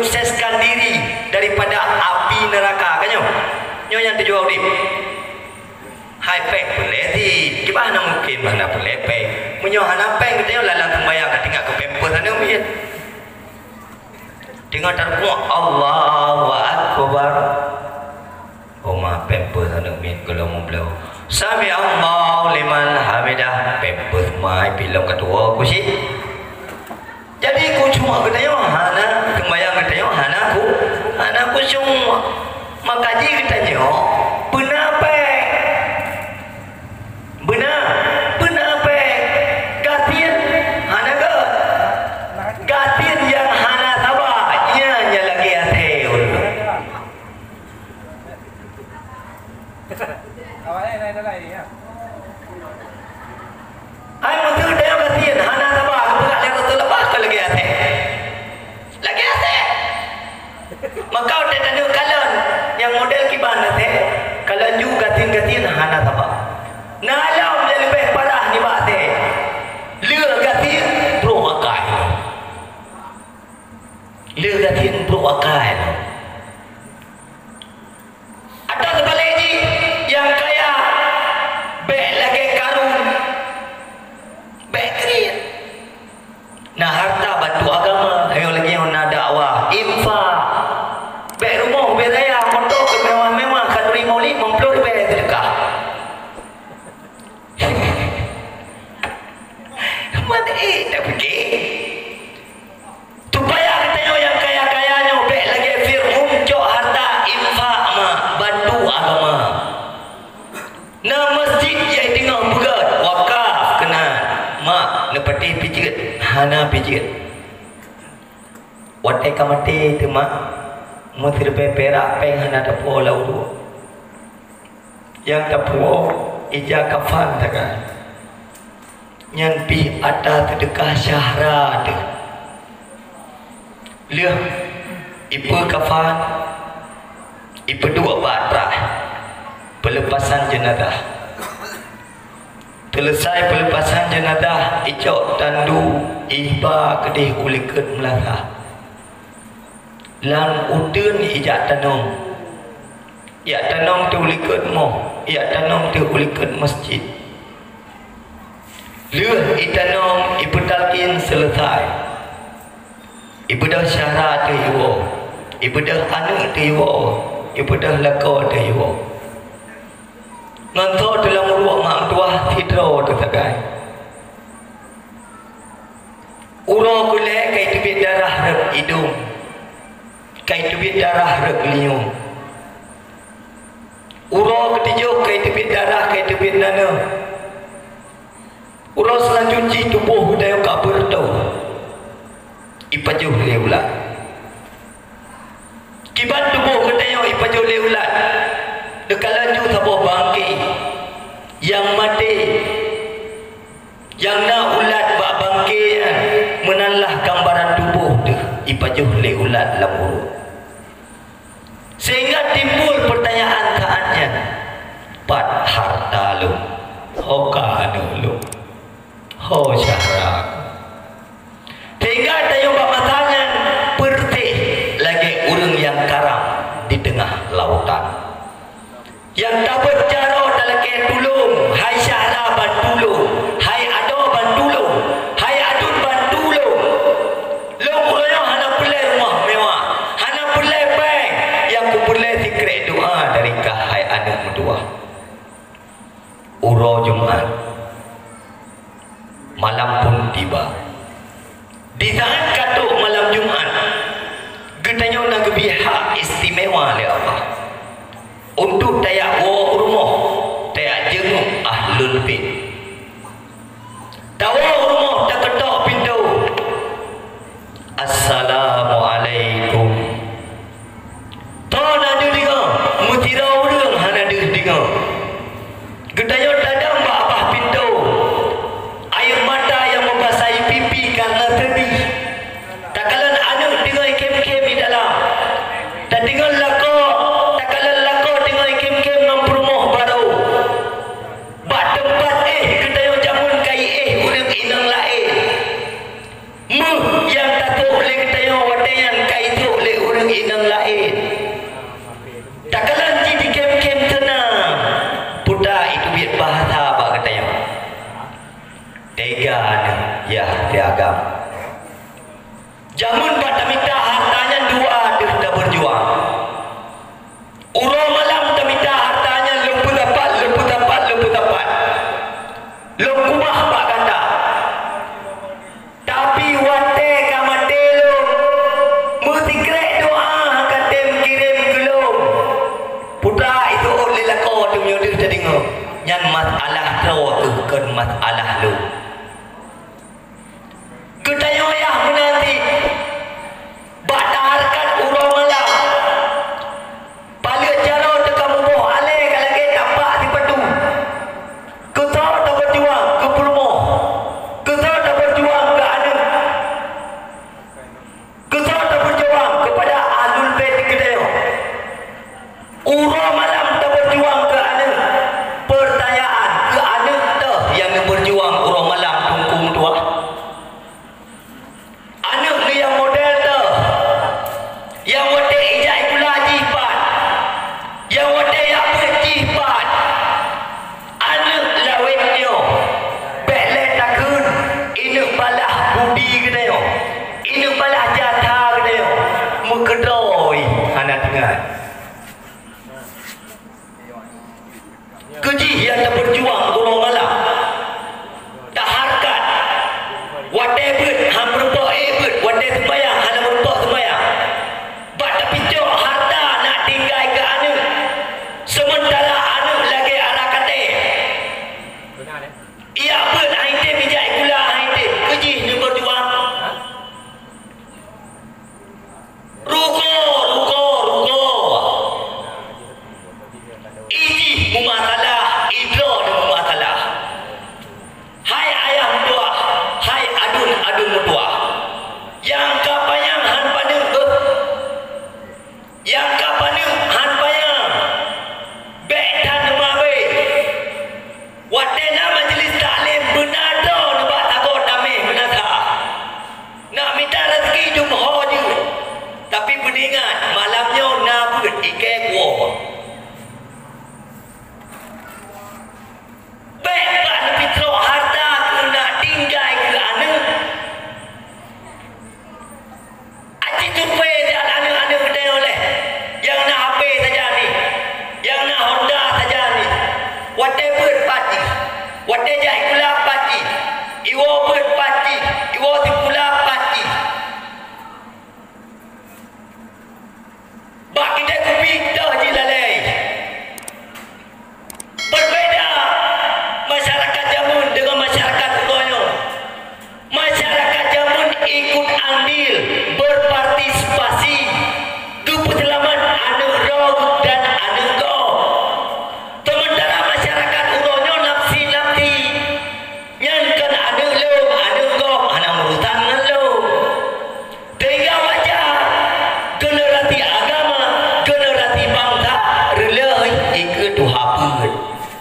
menyukseskan diri daripada api neraka kan nyo yang terjual di hai peng boleh di gimana mungkin mana boleh peng menyohana peng kita lalang sembahyang tinggal ke pemper sana mungkin tinggal terkuat Allahu Akbar Oma pemper sana mungkin kalau mau belau Sami Allah liman hamidah pemper mai bilang kedua aku sih jadi aku cuma katanya hana sembahyang katanya hana aku cuma makaji katanya benar peng benar peng gatin hana ke gatin yang hana tabaknya lagi ateul awalnya ada lagi ya ai mutu dia gatin hana tabak bukan lagi lepas lagi ate maka udah tanda kalon yang model kiban teh kalau juga gatin hana tabak nah alam yang lebih parah ni bak teh leur gatin bro akai leur gatin bro akai ada sebalik ni yang kaya bek lagi karun bek kerian nah harta bantu agama ayo lagi yang nak dakwah infak bek rumah bek raya motor mewah-mewah kan 50 bek sedekah mana tak pergi tu payah katanya yang kaya-kayanya bek lagi fir'um cok harta infak mah bantu agama nah masjid yang tengah berat wakaf kena mak nepati pijit hana pijit watai kamati tu mak mutir perak peng hana tapo lau yang tapo ija kafan takan yang pi ada sedekah syahra tu lihat ibu kafan ibu dua batrah pelepasan jenazah selesai pelepasan jenazah icok tandu ihba kedih uliket melarah lan udun ijak tanong ya tanong tu uliket mo ya tanong tu uliket masjid leuh itanong ibu talqin selesai ibu dah syarat tu iwo ibu dah anu tu iwo ibu dah lako tu iwo ngantor dalam ruang mak tuah tidro tu tagai uro kule kai tubit darah rek hidung kai tubit darah rek liung uro ketijuk kai tubit darah kai tubit nana uro selanjutnya tubuh dayo kabur tau ipajuh leulat kibat tubuh ketayo ipajuh leulat dekalaju sabuh bangki yang mati yang nak ulat bak bangkian menalah gambaran tubuh tu ipajuh leulat lamuru sehingga timbul pertanyaan saatnya pat harta lu hoka lu ho syahra sehingga tayo bak matangan pertih lagi urang yang karam di tengah lautan yang tak bercara dalam ke tulung hai syahra bantulung hai ado bantulung hai adun bantulung lo kuloyo hana pelai rumah mewah hana pelai bank yang ku pelai secret doa dari kahai anak medua uro Jumat malam pun tiba di saat katuk malam Jumat getanya nak biha istimewa oleh Allah untuk tayak wa rumah tayak jenguk ahlul bait tawa rumah tak ketok pintu assalamualaikum tak ada dengar mutira urang hana dengar gedaya dadang mbak abah pintu air mata yang membasahi pipi karena sedih tak kalan anak dengar kem-kem di dalam tak dengar lako tak kalan lako dengar kem-kem nampu rumah baru bak tempat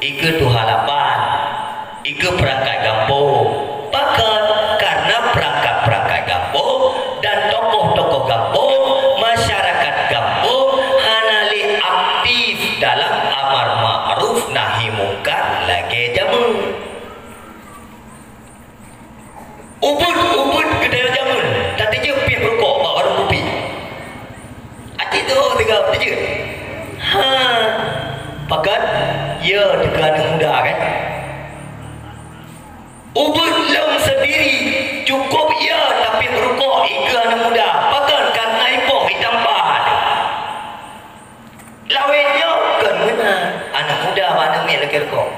ike tu halapan, ike perangkat kampung. Bahkan karena perangkat-perangkat kampung dan tokoh-tokoh kampung, masyarakat kampung hanali aktif dalam amar ma'ruf nahi mungkar lagi jamun. Ubud kedai jamun, tadi je pergi rokok bawa warung kopi. Aci tu tiga je. Ha, pakat ya tiga anak muda kan. Ubud lem sendiri cukup ya tapi rokok tiga anak muda. Pakat karena ipoh hitampan. Lawetnya kan mana anak muda mana ni lagi rokok.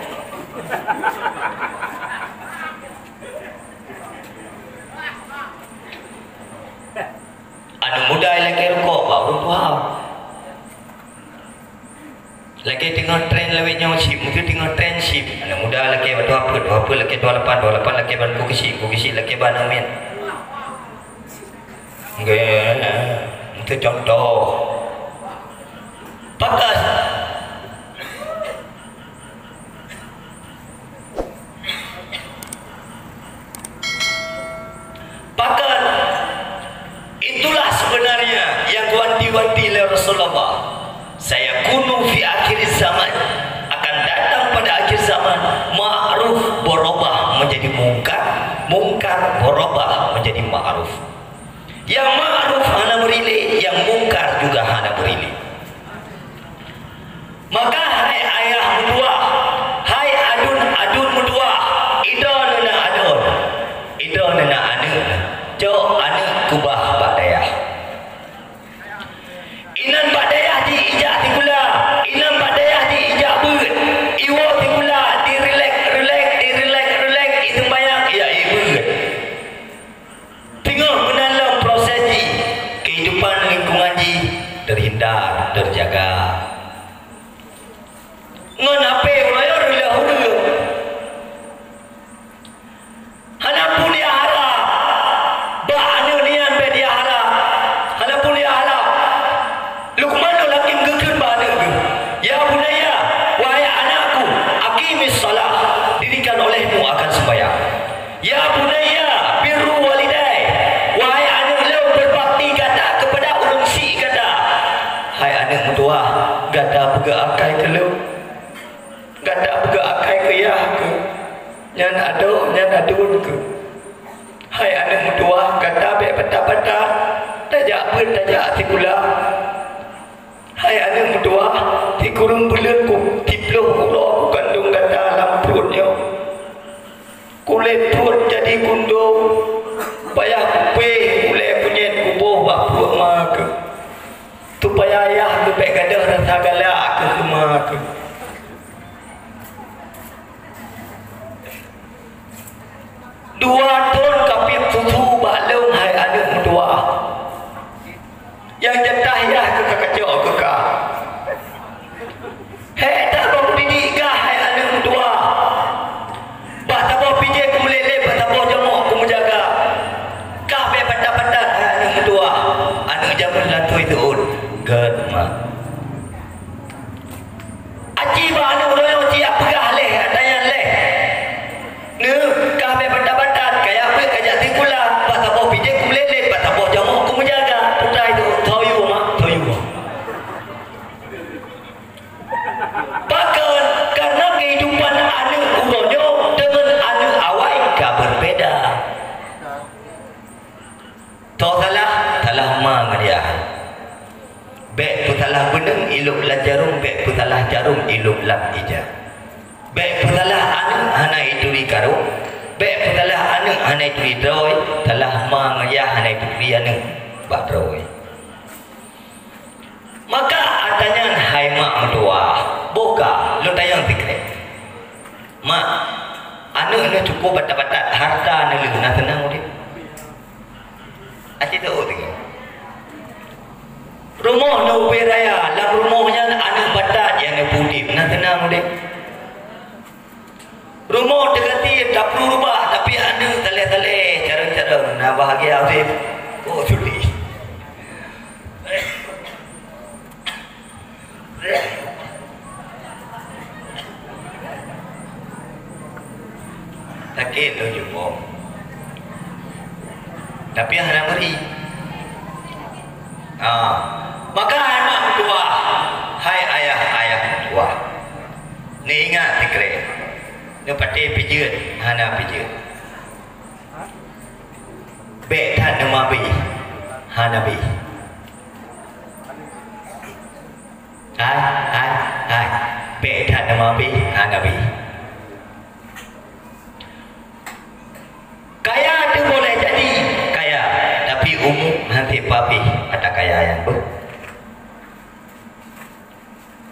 Anak muda lagi rokok baru tua. Lagi tengok trend lawetnya ship, mungkin tengok trend ship. Anak muda lagi apa lagi 28 lagi ban kukisi lagi ban amin. Itu contoh. Pakas. Pakas. Itulah sebenarnya yang wanti-wanti oleh Rasulullah. Saya kunu fi akhir zaman, akan datang pada akhir zaman ma'ruf berubah menjadi mungkar, mungkar berubah menjadi ma'ruf. Yang ma'ruf hana berilih, yang mungkar juga hana berilih. Maka hai ayah mudua, hai adun mudua, idon nana anu, jauh anu kubah badayah. Inan badayah di ijak tikula, inan badayah di ijak ber, iwo tikula di relax, itu bayang ya ibu. Tengok menalam proses di kehidupan lingkungan di terhindar, terjaga. Ngon apa ulayor dahulu. Hanapun dia harap, ba anu nian be dia harap. Hanapun dia harap. Luqman lakin gekun ba anu. Ya bunaya, wahai anakku, aqimis salah, dirikan olehmu akan sembahyang. Ya bunaya, birru walidai, wahai anak lu berbakti gada kepada ulun si gada. Hai anak mutua, gada pega akai ke lu. Gada pega akai ke ya ke. Nyan adun ke. Hai anak mutua, gada be peta-peta, tajak tikula. Hai anak mutua, tikurung bulan ku tiploh ulo kandung gada dalam perutnya. Kulit perut jadi gundung, payah kupe kulit kunyit kubuh bak perut mak. Tu payah ayah tu pek gadah rasa galak ke mak. Dua ton kapit susu balung hai anak mutua. Yang jatah ya ke kekacau ke kah. Hei tak mau didik kah hai anak mutua. Bah tak mau pijak ku meleleh, bah tak mau jamuk ku menjaga. Kah be padat-padat hai anak mutua. Anak jamun latu itu un. Gad mak. Aji bah anak mutua ciak pegah leh, tanya leh. Ne, kah be padat-padat kayak apa kajak tikula. Bah tak mau pijak ku meleleh, bah tak mau jamuk ku menjaga. Putai itu toyu mak, toyu. Bahkan karena kehidupan anak uronyo dengan anak awai gak berbeda. Tau talah mangariah. Bek putalah beneng iluk lan jarum, bek putalah jarum iluk lan ija. Bek putalah anak hana itu dikaru, bek putalah anak hana itu didroi, talah mangariah hana itu anak badroi. Maka adanya hai mak mentua boka lu tayang tikret mak anu cukup batat-batat harta anu lu nak tenang udah aci tu tengok rumah nu beraya lah rumahnya anu batat yang putih nak tenang udah rumah dekati tak perlu rubah tapi anu tale-tale cara-cara nak bahagia udah oh sudi. Tapi hana beri. Maka anak tua, hai ayah tua. Ni ingat tikre. Ni pati pijut, hana pijut. Be tan nama bi, hana bi. Hai. Be tan nama bi, hana bi. Kaya tu boleh jadi kaya, tapi umum nanti papi ada kaya yang ber.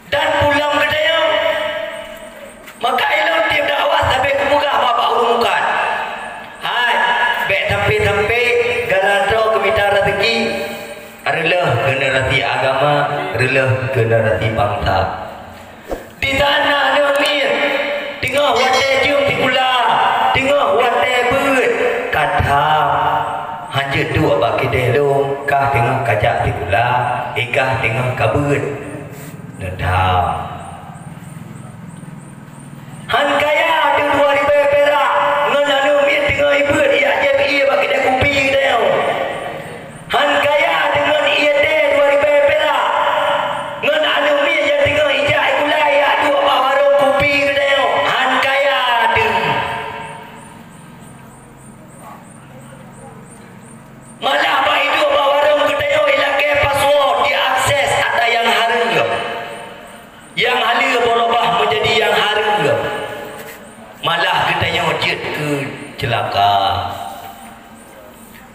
Dan pulang ke dia, maka elok tiap dakwah sampai ke muka bapak urungkan. Hai, bek sampai galadro kemita rezeki, adalah generasi agama, adalah generasi bangsa. Di sana nemir, tengah wadah jum di pula, tengah wadah ber. Kata hanya dua bagi delong kah tengah kajak di pula ikah tengah kabut nendam han kaya ada 2,000 perak ngenanu mi tengah ibu dia je ia bagi dia kopi dia han kaya dengan ia de 2,000 perak ngenanu mi je tengah ijak gula ya dua warung kopi dia han kaya ada malah apa hidup warung kedai ilake password diakses ada yang harga yang halia berubah menjadi yang harga malah kedai wajib ke celaka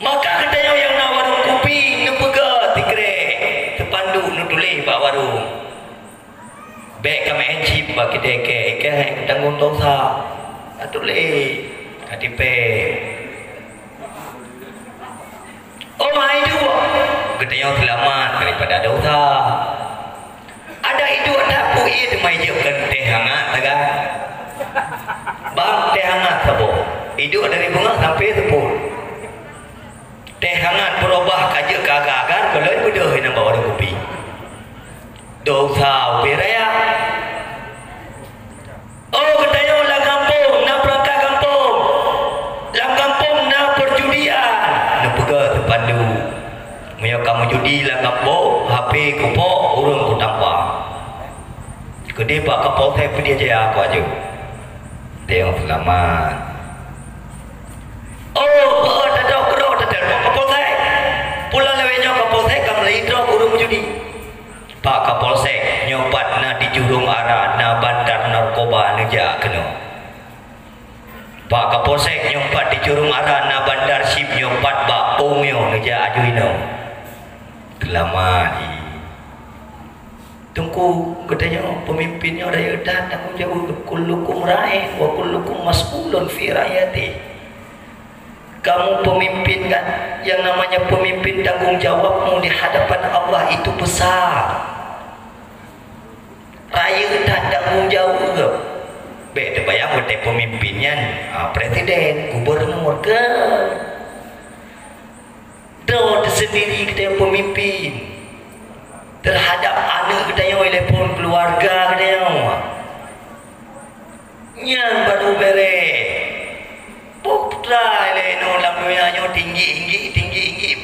maka kedai yang nak warung kopi nu pega tikre terpandu nu tulis pak warung baik kami encip bagi deke tanggung dosa tulis katipe. Oh my dua, kita yang selamat daripada dosa. Ada hidup tak punya demai jauhkan teh hangat, tak? Bang teh hangat sabo. Hidup dari bunga sampai sepul. Teh hangat berubah kaja kagak-agar kalau mudah nak bawa kopi. Dosa beraya. Oh kita yang lang kampung, nak perangkat kampung, lang kampung nak perjudian. Pega terpandu Maya kamu judi lah kapo HP kupo urung ku tampak kede pak kapo saya pergi aja aku aja dia yang selamat oh ada kero ada kapo saya pulang lewenya kapo saya kamu lagi urung judi pak kapo saya nyopat na di jurung arah na bandar narkoba neja kena Pak Kapolsek nyompat di curung arah na bandar sip nyompat bak pongyo neja ajuino. Kelamani. Tunggu katanya pemimpinnya ada yang datang jauh kullukum ra'in wa kullukum mas'ulun fi ra'yati. Kamu pemimpin kan, yang namanya pemimpin tanggung jawabmu di hadapan Allah itu besar. Raya tak tanggung jawab ke? Beda bayang betul pemimpinnya presiden, gubernur ke do sendiri kita yang pemimpin terhadap anak kita yang telepon keluarga kita yang baru bere putra leno lamanya tinggi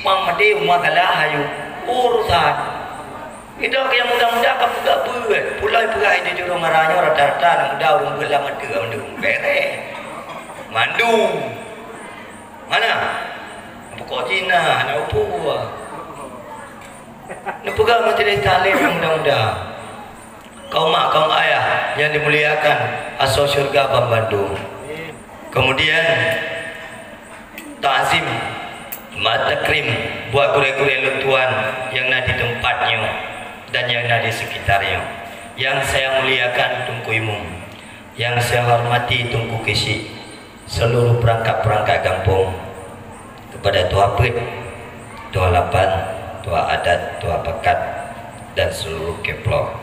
pang mati rumah kalah ayu urusan itu yang muda-muda kamu tak buat pulai di jurung marahnya rata-rata muda orang belah mandung bere mandu mana pokok Cina nak upu nak pegang majlis taklim muda-muda kaum mak kaum ayah yang dimuliakan asal syurga Bang Bandung kemudian ta'zim mata krim buat kure-kure lutuan yang ada di tempatnya dan yang ada di sekitarnya yang saya muliakan Tunku Imum yang saya hormati Tunku Kesi seluruh perangkat-perangkat kampung kepada Tua Pet, Tua Lapan, Tua Adat, Tua Pakat dan seluruh keplok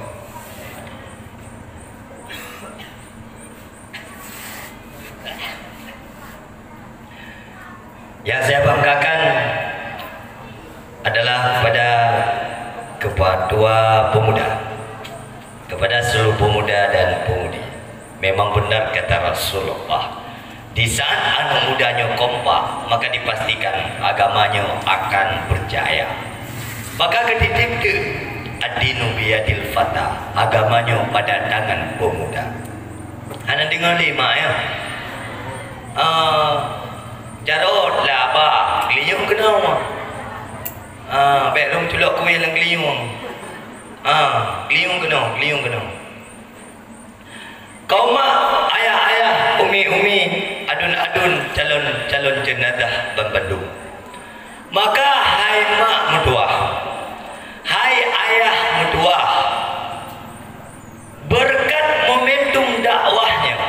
yang saya banggakan adalah kepada pemuda, kepada seluruh pemuda dan pemudi. Memang benar kata Rasulullah, Di saat anak mudanya kompak, maka dipastikan agamanya akan berjaya. Maka ketitip ke ad-dinu biyadil fata, agamanya pada tangan pemuda. Anda dengar lima ya. Jarod lah apa? Keliyung kena. Belum tulak kuih lang keliyung. Keliyung kena. Kaum mak, ayah, umi, adun, calon jenazah Bandung. Maka hai mak mertua, hai ayah mertua, berkat momentum dakwahnya,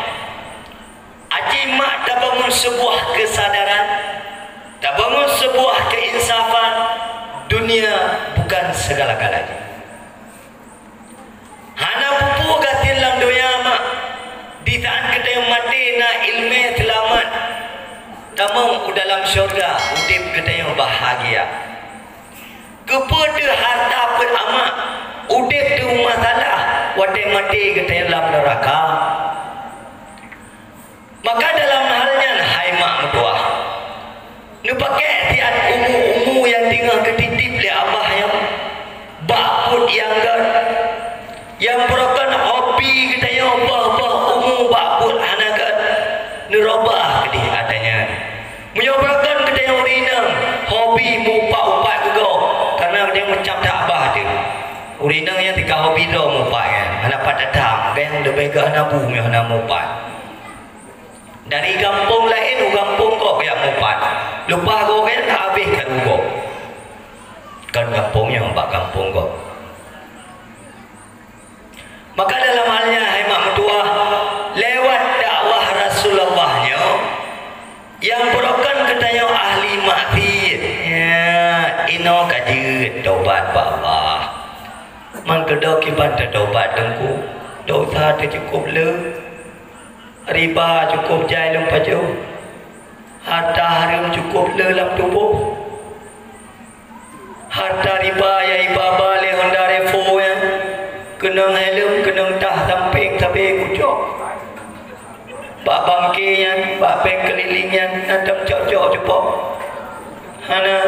aji mak dah bangun sebuah kesadaran, dah bangun sebuah keinsafan. Dunia bukan segala-galanya. Hana pupu gatin lam doya mak. Di saat kita yang mati na ilmu selamat, tamang dalam syurga udip kita yang bahagia. Kepada harta peramak udip tu masalah, wadai mati kita yang dalam neraka. Maka dalam halnya hai mak mertua, nu pakai tiat umu yang tinggal ketitip le abah yang bakut yang merupakan hobi kita yang bah umum bakul anak nerobah ke dia adanya menyebabkan kita yang urinang hobi mupak juga karena dia macam tak bah dia urinang yang tiga hobi dah mupak kan anak pada datang yang lebih ke anak bumi anak mupak dari kampung lain kampung kok yang mupak lupa kau kan tak habis kan kau kan kampungnya mupak kampung kok. Maka dalam halnya hai mak mertua, lewat dakwah Rasulullahnya yang berokan ketanya ahli maksiat ya ino kaji taubat ba Allah man kedo kiban taubat dengku dosa tu cukup le riba cukup jai lem paju harta haram cukup le lam tubuh harta riba ya ibaba le Honda Revo ya kenang helm kenang tah samping kucok bak bangkian bak peng kelilingan nadam cok-cok cepok hana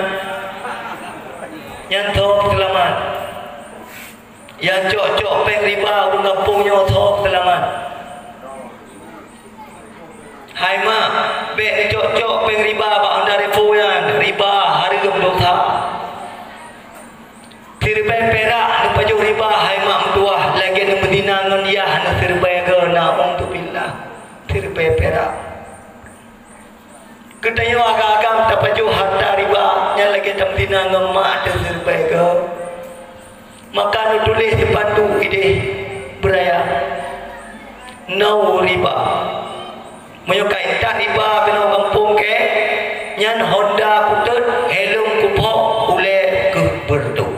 yang top selamat yang cok-cok peng riba ungapungnya top selamat hai mak bek cok-cok peng riba bak Honda Revo yan riba harga dosa sirbai perak nu paju riba hai mak mertua lagi nu medina ngon dia nu sirbai ke naung tu billah sirbai perak ketayo agak-agak tak paju harta riba nya lagi tam medina ngon mak tu sirbai ke maka nu tulis di pandu ide beraya no riba menyuka intak riba kena kampung ke nyan Honda kutut helm kupok ule ke bertu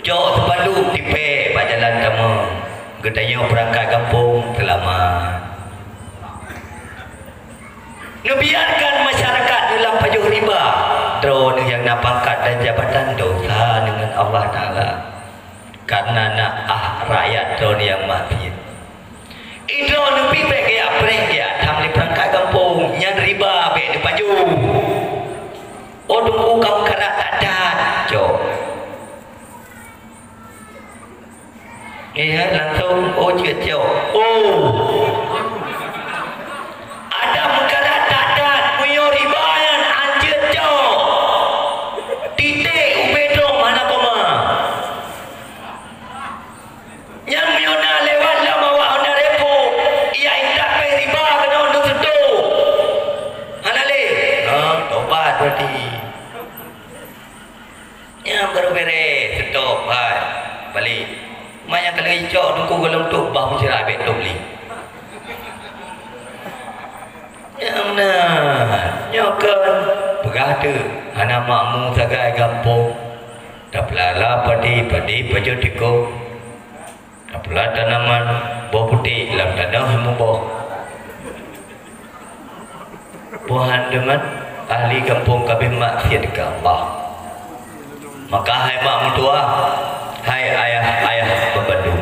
jauh terpalu tipe jalan tamu gedanya perangkat kampung selamat ngebiarkan masyarakat dalam pajuh riba drone yang nak pangkat dan jabatan dosa dengan Allah Ta'ala karena nak rakyat drone yang mati itu lebih baik ya preh ya tam di perangkat kampung yang riba baik di pajuh oh tunggu kau kerak tak ada jauh ya langsung oh cik ada perkara tadat punya ribayan anjir jauh titik ubedong mana koma yang miona lewat lah bawa Honda Revo ia indak pay riba kena untuk sentuh halale tobat berarti yang baru beres stop balik banyak kali hijau nunggu golong tu bah mencerai bet dobli yang mana nyokan berada anak makmu sagai kampung dah pelala padi baju tiko dah pelala tanaman buah putih dalam tanah membuah buahan dengan ahli kampung kabeh maksiat ke Allah maka hai mak mertua hai ayah pembandung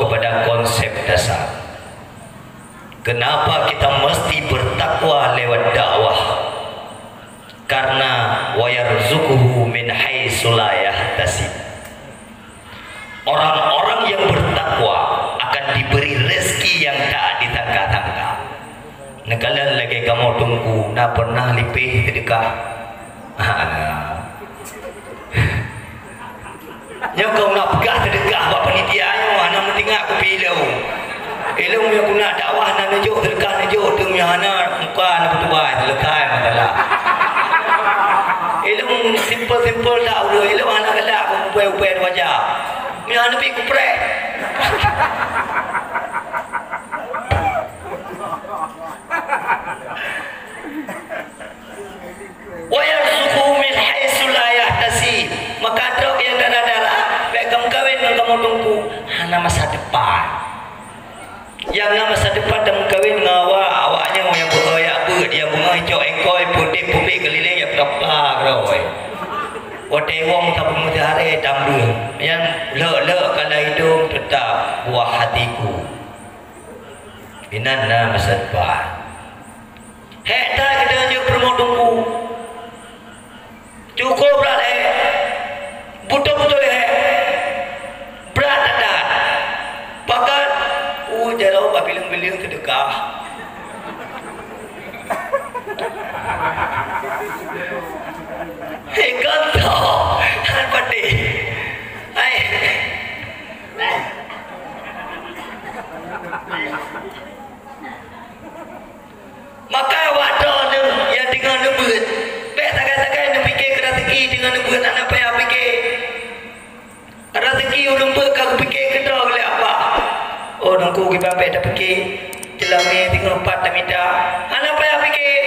kepada konsep dasar Kenapa kita mesti bertakwa lewat dakwah? Karena wa yarzuquhu min haitsu la yahtasib. Orang-orang yang bertakwa akan diberi rezeki yang tak disangka-sangka. Nekalan lagi kamu tunggu, nak pernah lipih sedekah. Nya kau nak pegang sedekah buat panitia nya, nak mentingak aku pilau. Ilmu yang guna dakwah nak najuk sedekah najuk tu nya hana muka nak bertuai selesai masalah. Ilmu simple tak udah, ilmu anak gelak upai-upai wajah. Nya hana pi kuprek. Wa yarzuquhu min haitsu la yahtasib. Maka truk yang darah-darah baik kamu kawin dengan kamu tunggu hana masa depan. Yang nak masa depan kamu kawin dengan awaknya yang beroyak ber dia bunga hijau engkoi putih putih keliling ya berapa keroi. Wate wong tak pemutihari dambu yang le kalau hidung tetap buah hatiku. Inanna masa depan. Hek tak kita je permo tunggu. Cukup berat betul-betul berat ada bahkan jarau bilang-bilang sedekah kata han pati maka wadah yang dengan nebut sakai-sakai nak fikir ke rezeki dengan buat anak payah fikir rezeki ulung kau fikir ke dah oleh apa oh nunggu kita sampai dah fikir celami tinggal 4 tak minta anak payah fikir